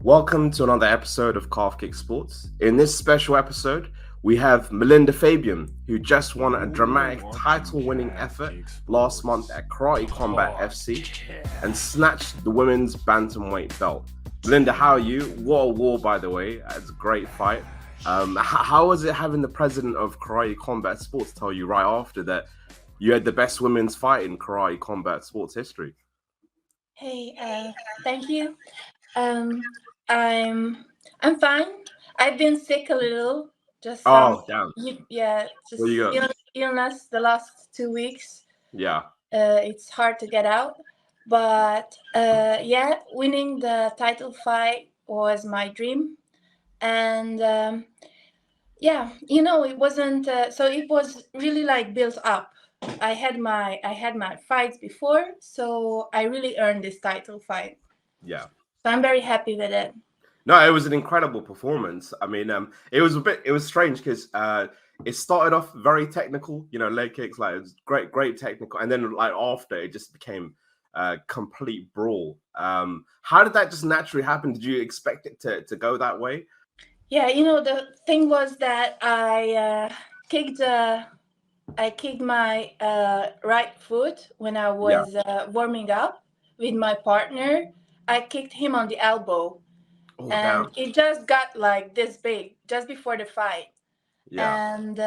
Welcome to another episode of Calfkicksports. In this special episode, we have Melinda Fabian, who just won a dramatic title-winning effort last month at Karate Combat FC and snatched the women's bantamweight belt. Melinda, how are you? What a war, by the way. It's a great fight. How was it having the president of Karate Combat Sports tell you right after that you had the best women's fight in Karate Combat Sports history? Hey, thank you. I'm fine. I've been sick a little, just some Oh, damn. What do you just got? illness the last 2 weeks. Yeah. It's hard to get out, but winning the title fight was my dream, and it wasn't. So it was really like built up. I had my fights before, so I really earned this title fight. Yeah. So I'm very happy with it. No, it was an incredible performance. I mean, it was strange because it started off very technical, leg kicks, like it was great technical, and then like after it just became complete brawl. How did that just naturally happen? Did you expect it to go that way? Yeah, the thing was that I kicked my right foot when I Yeah. was warming up with my partner. I kicked him on the elbow, Oh, and damn. it just got like this big just before the fight. Yeah. And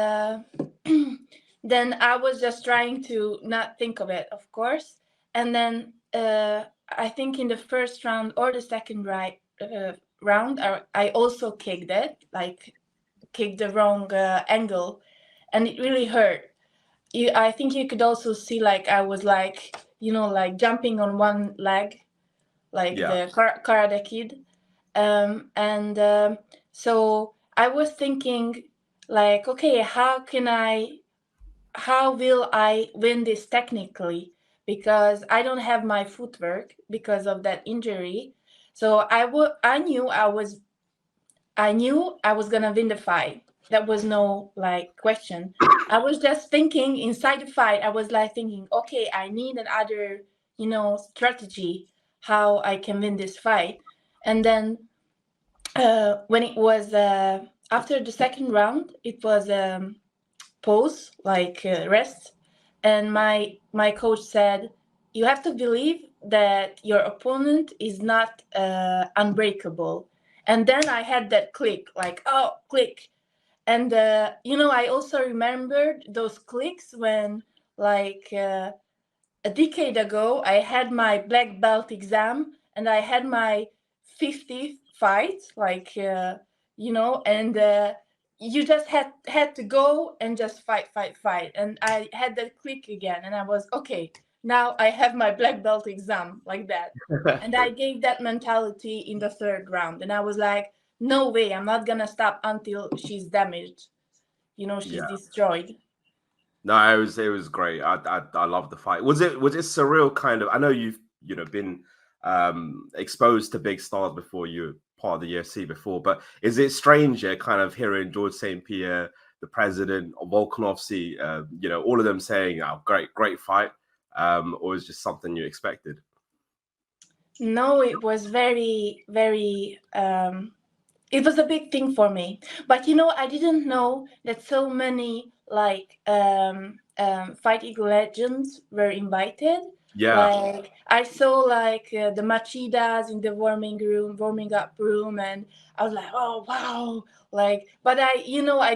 then I was just trying to not think of it, of course. And then I think in the first round or the second round, I also kicked it, like kicked the wrong angle, and it really hurt. I think you could also see like I was like like jumping on one leg, like Yeah. the karate kid, and so I was thinking like, okay, how will I win this technically, because I don't have my footwork because of that injury. So I knew I was gonna win the fight. That was no like question. I was just thinking inside the fight. I was like thinking, okay, I need another, strategy how I can win this fight. And then when it was after the second round, it was pause, like rest, and my coach said, "You have to believe that your opponent is not unbreakable." And then I had that click, like, oh, click. And I also remembered those clicks when, like, a decade ago, I had my black belt exam and I had my 50th fight, like, and you just had to go and just fight. And I had that click again, and I was, okay, now I have my black belt exam, like that. And I gave that mentality in the third round. And I was like, no way, I'm not going to stop until she's damaged. She's Yeah. destroyed. No, it was great. I love the fight. Was it surreal kind of? I know you've been exposed to big stars before, you were part of the UFC before, but is it strange, kind of hearing George St Pierre, the president, or Volkanovski, all of them saying, "Oh, great fight," or is it just something you expected? No, it was very, very, it was a big thing for me. But I didn't know that so many like fighting legends were invited. Yeah, Like I saw like the Machidas in the warming up room, and I was like, oh wow, like. But I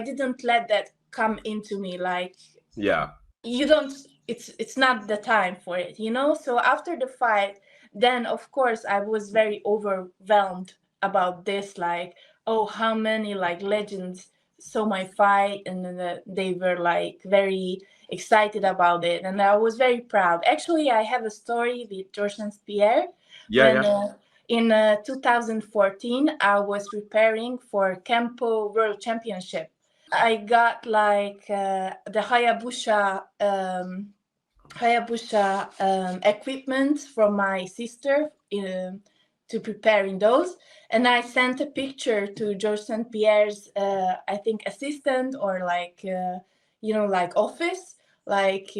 didn't let that come into me. Like yeah, you don't. It's not the time for it. So after the fight, then of course I was very overwhelmed about this, like, oh, how many like legends saw my fight, and then they were like very excited about it, and I was very proud. Actually, I have a story with George St Pierre yeah, when yeah. in 2014 I was preparing for Kempo World Championship. I got like the Hayabusa equipment from my sister to prepare in those, and I sent a picture to George St Pierre's I think assistant, or like like office, like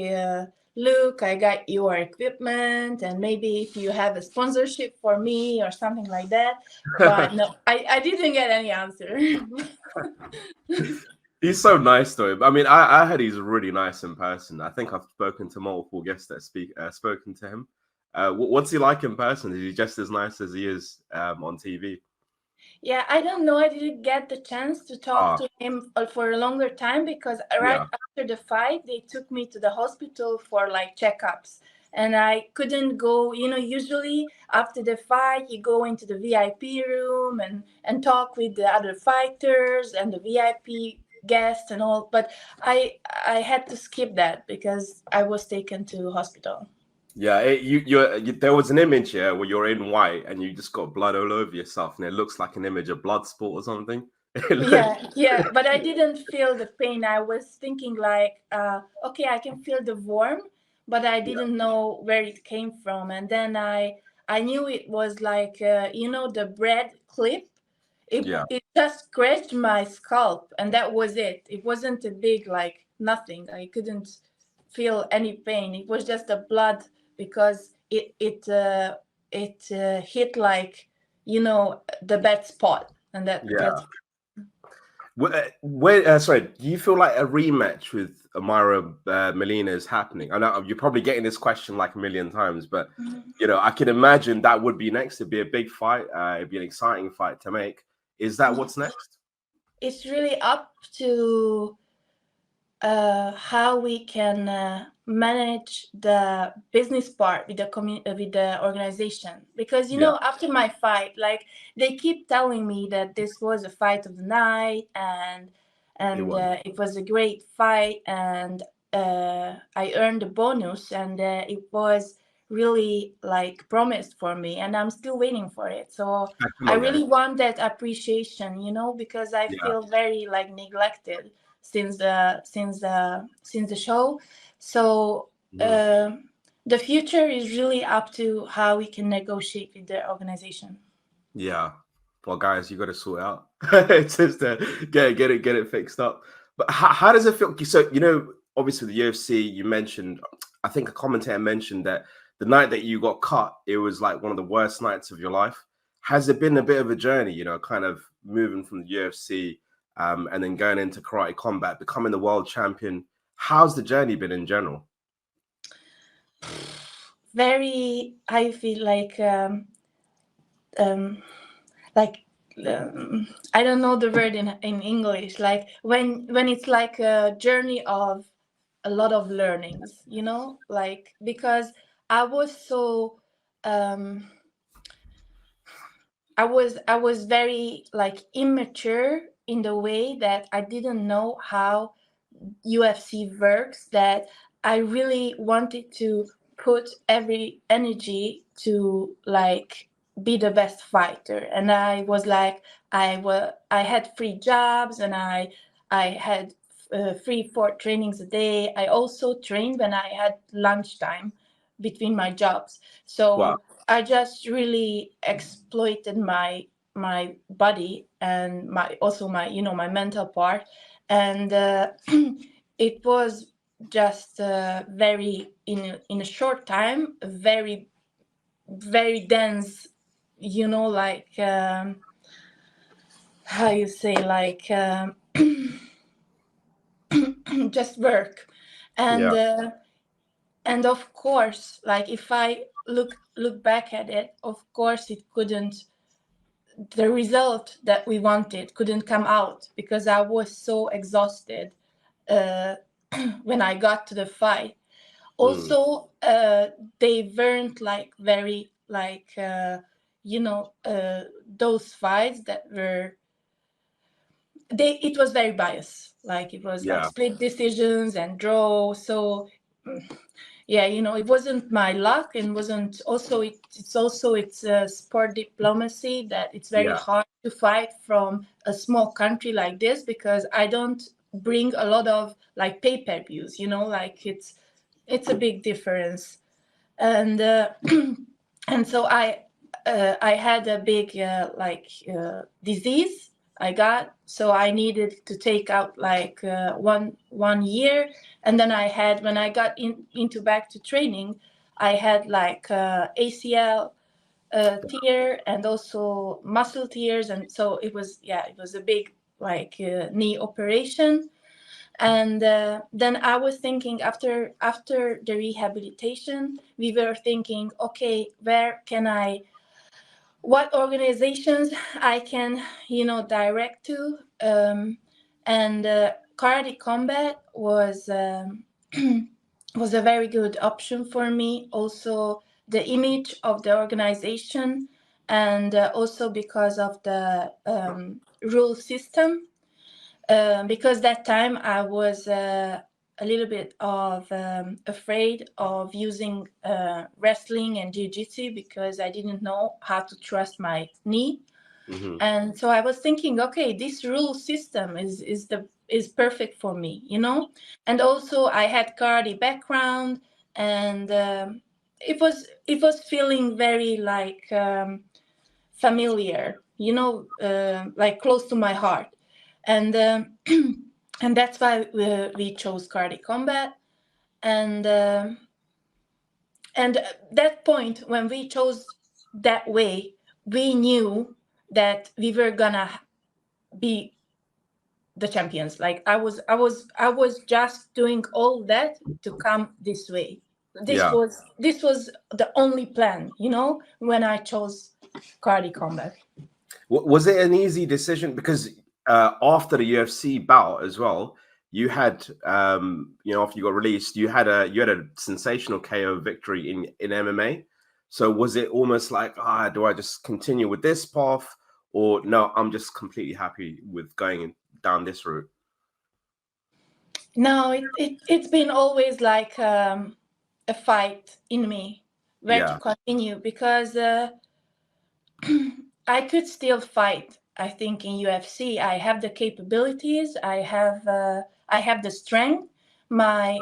look, I got your equipment, and maybe if you have a sponsorship for me or something like that. But no, I didn't get any answer. He's so nice to him. I mean, I heard he's really nice in person. I think I've spoken to multiple guests that spoken to him. What's he like in person? Is he just as nice as he is on TV? Yeah, I don't know. I didn't get the chance to talk Ah, to him for a longer time because right yeah, after the fight, they took me to the hospital for like checkups. And I couldn't go, usually after the fight, you go into the VIP room and talk with the other fighters and the VIP guests and all. But I had to skip that because I was taken to hospital. yeah. There was an image here where you're in white and you just got blood all over yourself, and it looks like an image of Bloodsport or something. Yeah, but I didn't feel the pain. I was thinking like, okay, I can feel the warmth, but I Yeah, didn't know where it came from. And then I knew it was like, the bread clip. It yeah, it just scratched my scalp, and that was it. It wasn't a big like nothing. I couldn't feel any pain. It was just the blood because it hit like the bad spot, and yeah. that's Sorry, do you feel like a rematch with Omaira Molina is happening? I know you're probably getting this question like a million times, but I can imagine that would be next. It'd be a big fight. It'd be an exciting fight to make. Is that what's next? it's really up to how we can manage the business part with with the organization, because Yeah, after my fight, like, they keep telling me that this was a fight of the night, it and was. it was a great fight, and I earned a bonus, and it was really like promised for me, and I'm still waiting for it. So Come I on, guys. really want that appreciation, because I Yeah, feel very like neglected since the show. So mhm. uh, the future is really up to how we can negotiate with the organization. Yeah. Well, guys, you got to sort it out. It's just get it fixed up. But how does it feel? So obviously the UFC. You mentioned, I think a commentator mentioned that the night that you got cut, it was like one of the worst nights of your life. Has it been a bit of a journey? Kind of moving from the UFC, and then going into karate combat, becoming the world champion. How's the journey been in general? Very, I feel um, like I don't know the word in English. Like when it's like a journey of a lot of learnings, like, because I was so um, I was very like immature in the way that I didn't know how UFC works, that I really wanted to put every energy to like be the best fighter. And I was like, I had 3 jobs, and I had 3-4 trainings a day. I also trained when I had lunchtime between my jobs. Wow. So I just really exploited my body and my mental part, and it was just very in a short time, very very dense, like, how you say, like, just work, and Yeah. of course, like, if I look back at it, of course it couldn't the result that we wanted couldn't come out because I was so exhausted uh, when I got to the fight. Mm. Also, they weren't like very like those fights that were it was very biased. Like, it was like Yeah. split decisions and draw. So yeah, it wasn't my luck, and wasn't also it's sport diplomacy, that it's very Yeah. hard to fight from a small country like this, because I don't bring a lot of like pay-per-views, like, it's a big difference. And and so I had a big disease. I got. So I needed to take out like 1 year, and then I had, when I got into back to training, I had like ACL tear and also muscle tears, and so it was a big like knee operation. And then I was thinking, after the rehabilitation, we were thinking, okay, what organizations I can, direct to. And karate combat was was a very good option for me. Also, the image of the organization, and also because of the rule system. Because that time I was a little bit of afraid of using wrestling and jiu-jitsu, because I didn't know how to trust my knee. Mm-hmm. And so I was thinking, okay, this rule system is perfect for me, And also I had karate background, and it was feeling very like familiar, like close to my heart. And and that's why we chose karate combat. And that point when we chose that way, we knew that we were gonna be the champions. Like I was just doing all that to come this way. This Yeah. was the only plan, when I chose karate combat. Was it an easy decision? Because after the UFC bout as well, you had, after you got released, you had a sensational KO victory in MMA. So was it almost like, do I just continue with this path, or no, I'm just completely happy with going down this route? No, it's been always like a fight in me where to Yeah. continue, because I could still fight. I think in UFC I have the capabilities. I have the strength. Now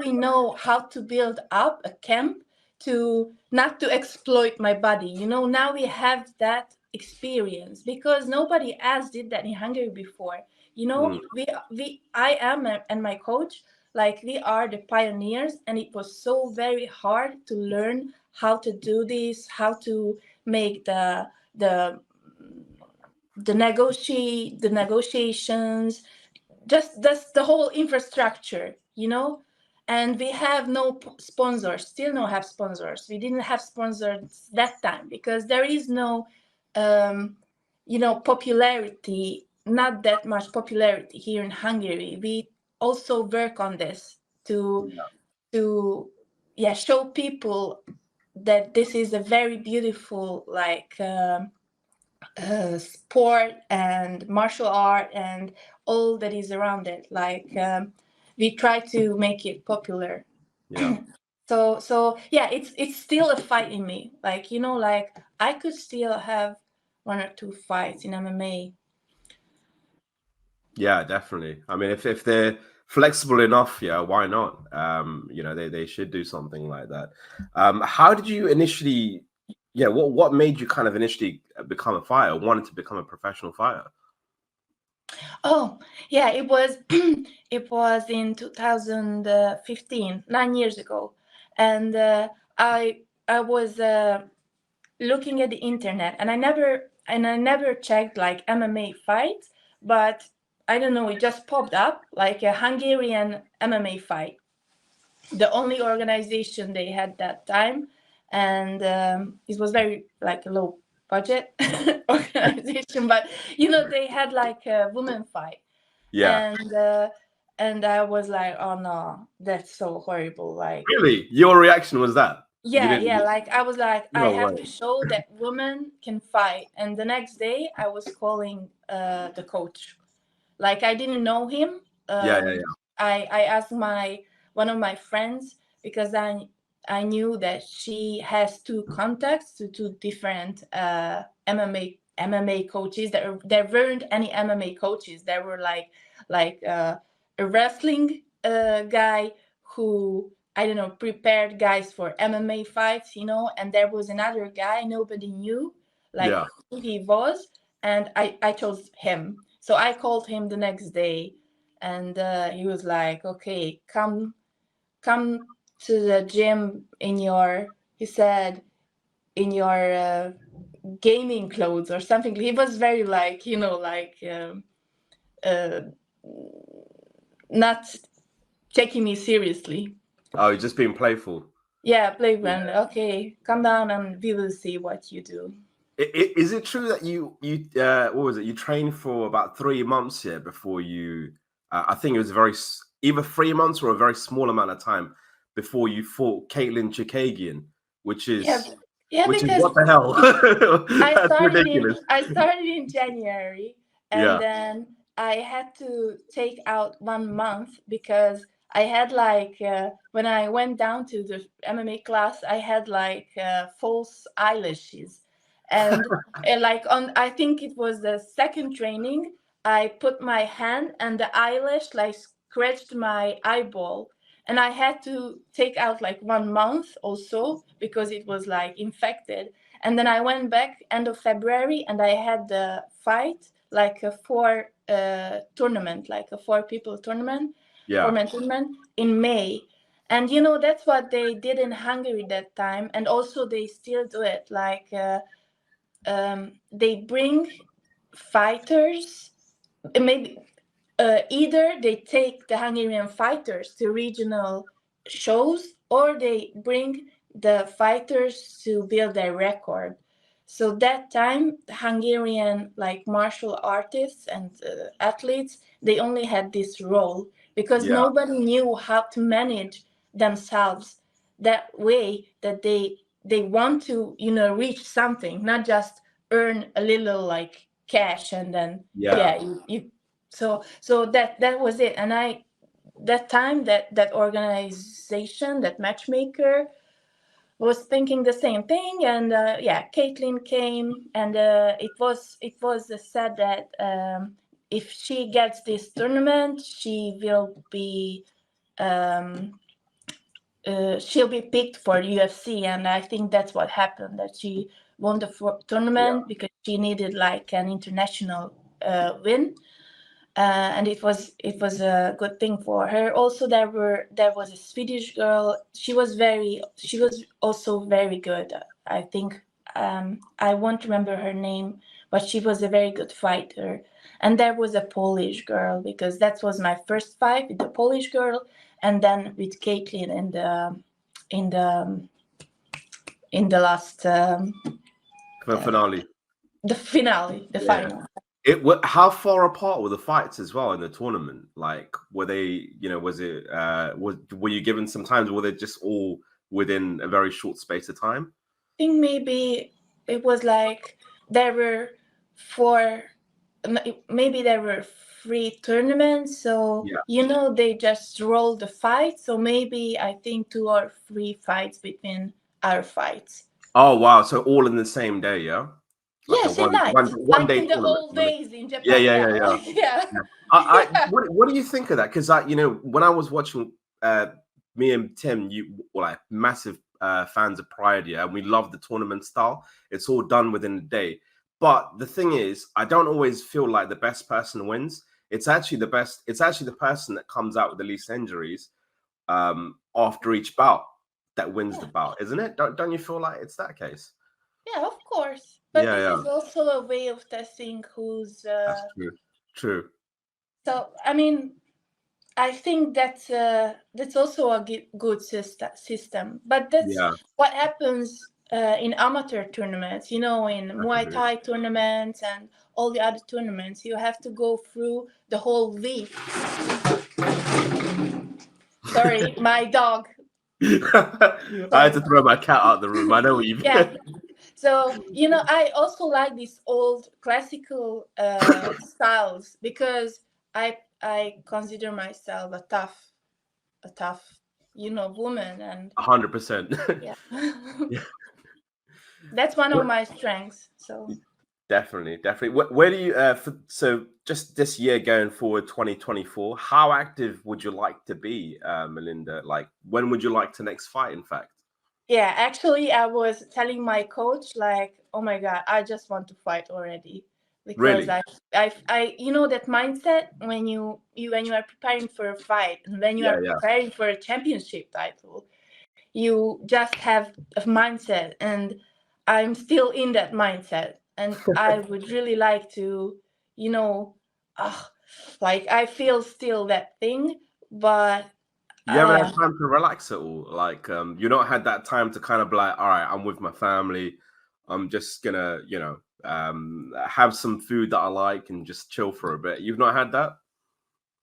we know how to build up a camp to not to exploit my body. Now we have that experience, because nobody else did that in Hungary before. Mm. I am and my coach, like, we are the pioneers, and it was so very hard to learn how to do this, how to make the the negotiations, just the whole infrastructure. And we have no sponsors, still no have sponsors. We didn't have sponsors that time, because there is no popularity, not that much popularity here in Hungary. We also work on this to Yeah. to show people that this is a very beautiful, like, sport and martial art and all that is around it. Like, we try to make it popular. Yeah. So yeah, it's still a fight in me. Like, like, I could still have 1 or 2 fights in MMA. Yeah, definitely. I mean, if they're flexible enough, yeah, why not? They should do something like that. How did you initially? Yeah, what made you kind of initially become a fighter? Wanted to become a professional fighter? Oh, yeah, it was it was in 2015, 9 years ago. And I was looking at the internet, and I never checked like MMA fights, but I don't know, it just popped up like a Hungarian MMA fight, the only organization they had that time. And it was very like a low budget organization, but they had like a woman fight. Yeah. And I was like, oh no, that's so horrible. Like, Really? Your reaction was that? You yeah, didn't? like, I was like, I No have way. to show that women can fight. And the next day I was calling the coach. Like, I didn't know him. Yeah, yeah, yeah. I asked one of my friends, because I knew that she has 2 contacts to 2 different MMA coaches. There weren't any MMA coaches. There were like a wrestling guy who, I don't know, prepared guys for MMA fights, and there was another guy nobody knew like Yeah. who he was. and I chose him. So I called him the next day, and he was like, "Okay, come to the gym in your," he said, "in your gaming clothes or something." He was very like, uh, not taking me seriously. Oh, you're just being playful. Yeah, Yeah. playground. Okay, come down and we will see what you do. Is it true that you what was it? You trained for about 3 months here before you? I think it was either 3 months or a very small amount of time before you fought Katilyn Chookagian, which Yeah, is yeah, because what the hell? That's ridiculous. I started in January, and Yeah, then I had to take out 1 month because I had like when I went down to the MMA class, I had like false eyelashes, and like on I think it was the second training, I put my hand and the eyelash like scratched my eyeball, and I had to take out like 1 month also because it was like infected. And then I went back end of February, and I had the fight like a four tournament, like a 4 people tournament, yeah, 4 man tournament in May. And that's what they did in Hungary that time, and also they still do it. Like they bring fighters, maybe either they take the Hungarian fighters to regional shows, or they bring the fighters to build their record. So that time, the Hungarian like martial artists and athletes, they only had this role because yeah, nobody knew how to manage themselves that way, that they want to reach something, not just earn a little like cash, and then yeah, yeah, so that was it. And I that time, that organization, that matchmaker, was thinking the same thing. And yeah, Katilyn came, and it was said that if she gets this tournament, um, she'll be picked for UFC. And I think that's what happened, that she won the yeah, tournament because she needed like an international win. And it was a good thing for her. Also, there was a Swedish girl. She was also very good. I think I won't remember her name, but she was a very good fighter. And there was a Polish girl, because that was my first fight with the Polish girl, and then with Katilyn in the in the last for finale. the finale, the Yeah. final. How far apart were the fights as well in the tournament? Like, were they, was it, were you given some times, or were they just all within a very short space of time? I think maybe it was like there were four, maybe there were 3 tournaments. So, Yeah. they just rolled the fight. So maybe I think 2 or 3 fights between our fights. Oh, wow. So all in the same day, yeah? Like Yeah, a same one night. one I one day mean, the tournament. old days in Yeah, Japan. yeah, Yeah, yeah, yeah. like, yeah. Yeah. I Yeah. what do you think of that? Because when I was watching, me and Tim, you were like massive fans of Pride, yeah, and we love the tournament style. It's all done within a day. But the thing is, I don't always feel like the best person wins. It's actually the best. It's actually the person that comes out with the least injuries after each bout that wins the Yeah. bout, isn't it? Don't you feel like it's that case? Yeah, of course. But Yeah, this yeah, is also a way of testing who's. that's true. True. So, I mean, I think that's also a good system. But that's Yeah, what happens in amateur tournaments. In Muay definitely. Thai tournaments and all the other tournaments. You have to go through the whole week. Sorry, my dog. I had Sorry. to throw my cat out the room. I know what you. Yeah. So I also like these old classical styles, because I consider myself a tough woman. And 100%. yeah. Yeah. That's one of What- my strengths. So Definitely, definitely. Where do you so just this year going forward, 2024? How active would you like to be, Melinda? Like, when would you like to next fight? In fact, yeah, actually I was telling my coach like, oh my god, I just want to fight already. because Really? I you know that mindset when when you are preparing for a fight and when you are Yeah, yeah. preparing for a championship title, you just have a mindset, and I'm still in that mindset, and I would really like to, you know, uh, like I feel still that thing, but You haven't yeah. had time to relax at all. Like, you not had that time to kind of be like, all right, I'm with my family. I'm just gonna, have some food that I like and just chill for a bit. You've not had that?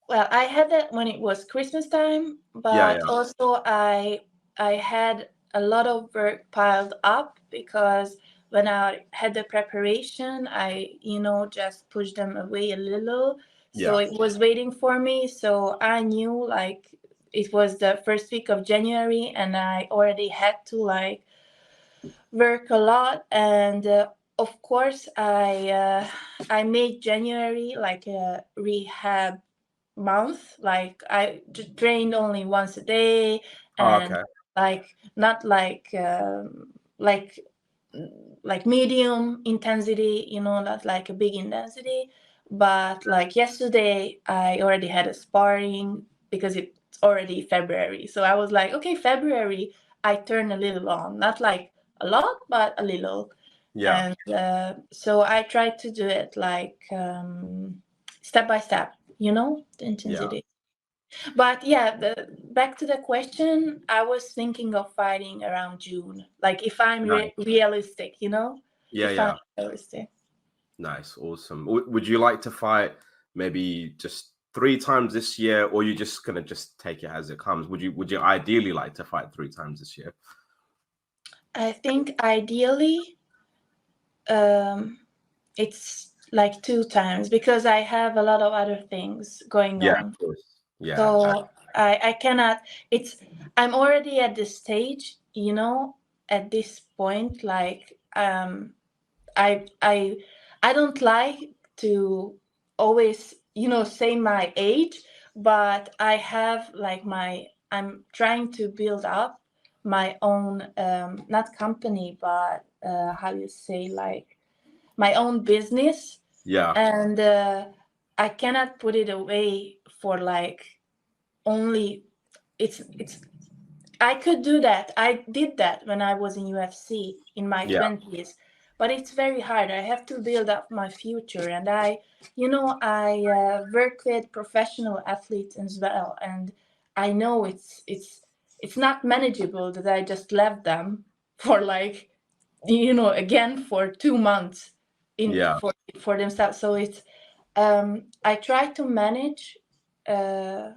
Well, I had that when it was Christmas time, Yeah, but yeah. also I had a lot of work piled up because when I had the preparation, I just pushed them away a little. So Yeah. it was waiting for me. So I knew like it was the first week of January, and I already had to like work a lot. And of course, I made January like a rehab month. Like I trained only once a day, Oh, and okay. like not like like medium intensity, not like a big intensity. But like yesterday I already had a sparring because it's already February, so I was like, okay, February I turn a little on, not like a lot but a little. Yeah, And so I tried to do it like step by step, the yeah. intensity. But yeah, back to the question, I was thinking of fighting around June, like if I'm Nice. realistic, Yeah, if I'm yeah. realistic. Nice. Awesome. Would you like to fight maybe just 3 times this year, or you just gonna just take it as it comes? Would you ideally like to fight 3 times this year? I think ideally um, it's like 2 times because I have a lot of other things going Yeah, on. of course. Yeah. So I cannot. It's I'm already at this stage, at this point. Like I I I don't like to always say my age, but I have like I'm trying to build up my own not company, but how you say, like my own business. Yeah. And I cannot put it away for like only it's I could do that. I did that when I was in UFC in my Yeah. 20s. But it's very hard. I have to build up my future, and I work with professional athletes as well, and I know it's not manageable that I just left them for like again for 2 months in Yeah. for themselves. So it's I try to manage uh,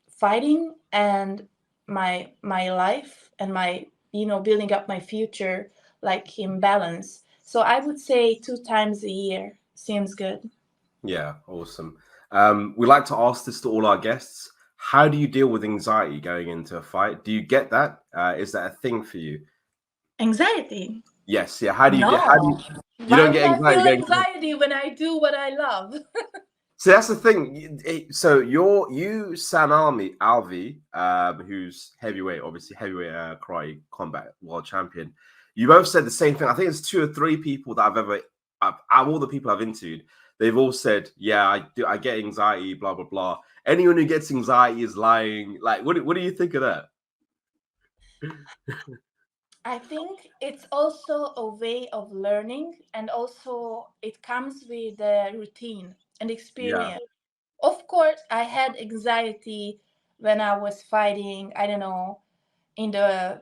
fighting and my life and my building up my future like in balance. So I would say 2 times a year seems good. Yeah. Awesome. We like to ask this to all our guests. How do you deal with anxiety going into a fight? Do you get that? Is that a thing for you? Anxiety? Yes. Yeah. How do you get? How do No. you Why don't would get I anxiety feel going to? anxiety when I do what I love? So that's the thing. So you San Alvi, who's heavyweight, obviously heavyweight karate combat world champion. You both said the same thing. I think it's 2 or 3 people that out of all the people I've interviewed, they've all said, "Yeah, I get anxiety, blah blah blah." Anyone who gets anxiety is lying. Like, what do you think of that? I think it's also a way of learning, and also it comes with the routine and Yeah. experience. Of course, I had anxiety when I was fighting, I don't know, in the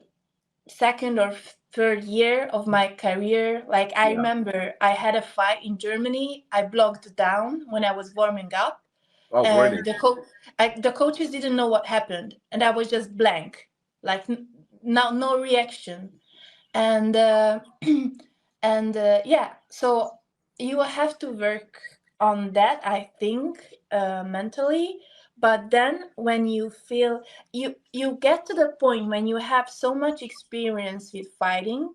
second or third year of my career. Like I Yeah. remember I had a fight in Germany. I blocked down when I was warming up, Oh, and really? the coaches didn't know what happened, and I was just blank, like no reaction. And and yeah, so you have to work on that, I think, mentally. But then when you feel you get to the point when you have so much experience with fighting,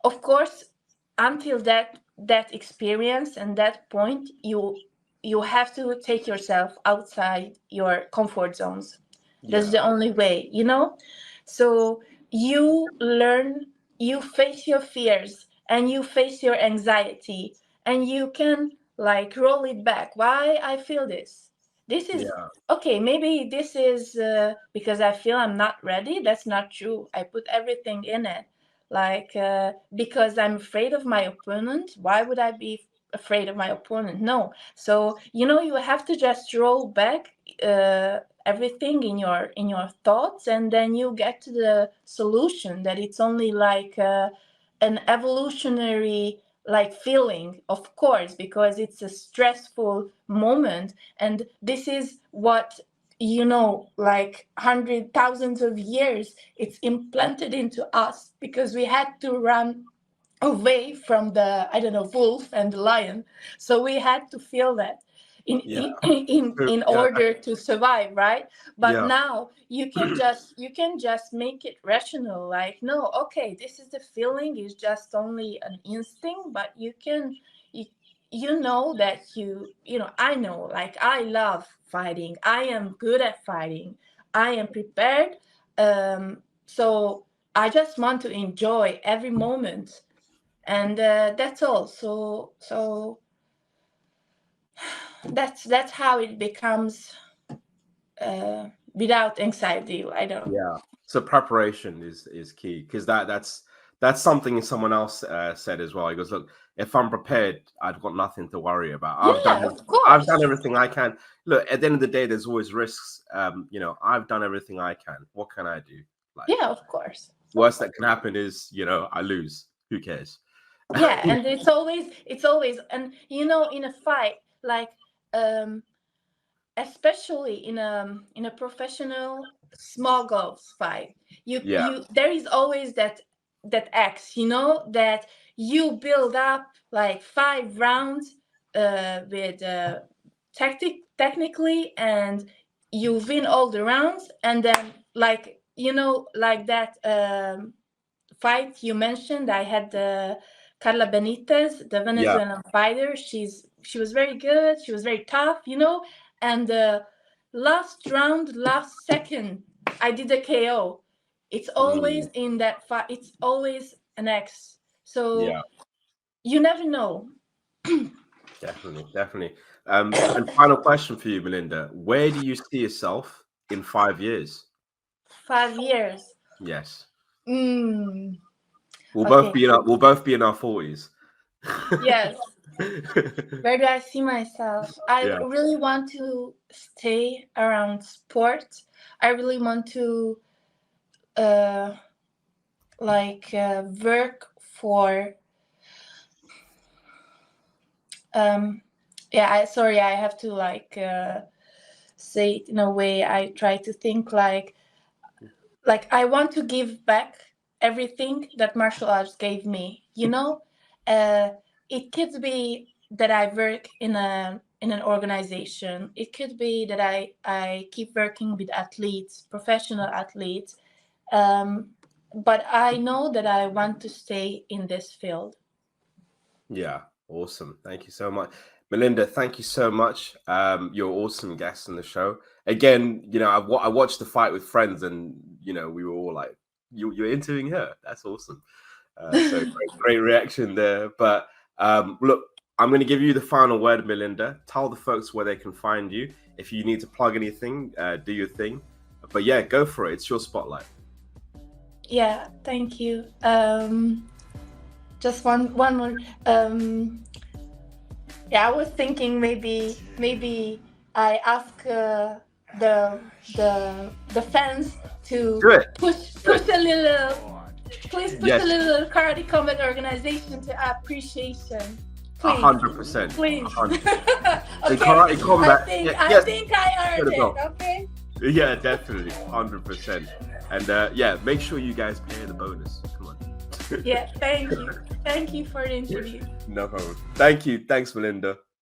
of course, until that experience and that point, you have to take yourself outside your comfort zones. That's Yeah. the only way, so you learn, you face your fears and you face your anxiety, and you can like roll it back. Why I feel this? This is Yeah. okay. Maybe this is because I feel I'm not ready. That's not true. I put everything in it. Like because I'm afraid of my opponent. Why would I be afraid of my opponent? No. So you have to just roll back everything in your thoughts, and then you get to the solution that it's only like an evolutionary like feeling, of course, because it's a stressful moment, and this is what like hundred thousands of years it's implanted into us, because we had to run away from the, I don't know, wolf and the lion, so we had to feel that in Yeah. in Yeah. order to survive, right? But Yeah. now you can just make it rational, like, no, okay, this is the feeling, is just only an instinct, but you, you know that I know, like, I love fighting, I am good at fighting, I am prepared, so I just want to enjoy every moment, and that's all. So that's how it becomes without anxiety. I don't know. Yeah. So preparation is key, because that's something someone else said as well. He goes, look, if I'm prepared, I've got nothing to worry about. Yeah, of I've course. done everything I can. Look, at the end of the day, there's always risks. I've done everything I can. What can I do? Like, Yeah, of course. worst that can happen is I lose. Who cares? Yeah, and it's always, and in a fight, like, um especially in a professional small golf fight, Yeah. there is always that X, that you build up like 5 rounds with technically, and you win all the rounds, and then, like, like that fight you mentioned, I had the Carla Benitez, the Yeah. Venezuelan fighter. She was very good. She was very tough, and the last round, last second, I did a KO. It's always Mm, in that fight. It's always an X. So yeah. you never know. Definitely. Definitely. And final question for you, Melinda. Where do you see yourself in 5 years? 5 years. Yes. Mm, We'll both okay. be in our 40s. Yes. Where do I see myself? I Yeah. really want to stay around sports. I really want to uh, work for yeah. I have to say it in a way. I try to think like I want to give back everything that martial arts gave me. It could be that I work in an organization. It could be that I keep working with athletes, professional athletes. Um, but I know that I want to stay in this field. Yeah. Awesome. Thank you so much. Melinda, thank you so much. You're an awesome guest on the show. Again, I watched the fight with friends, and we were all like, you're interviewing her. That's awesome. So great reaction there. But look, I'm going to give you the final word, Melinda. Tell the folks where they can find you. If you need to plug anything, do your thing. But yeah, go for it. It's your spotlight. Yeah, thank you. Just one more. Yeah, I was thinking maybe I ask the fans to Do it. push a little. Please push Yes. a little Karate Combat organization to appreciation. Please. 100%. Please. 100%. Okay. Karate Combat. I think I earned it. Go. Okay. Yeah, definitely. 100%. And yeah, make sure you guys pay the bonus. Come on. Yeah, thank you. Thank you for the interview. No problem. Thank you. Thanks, Melinda.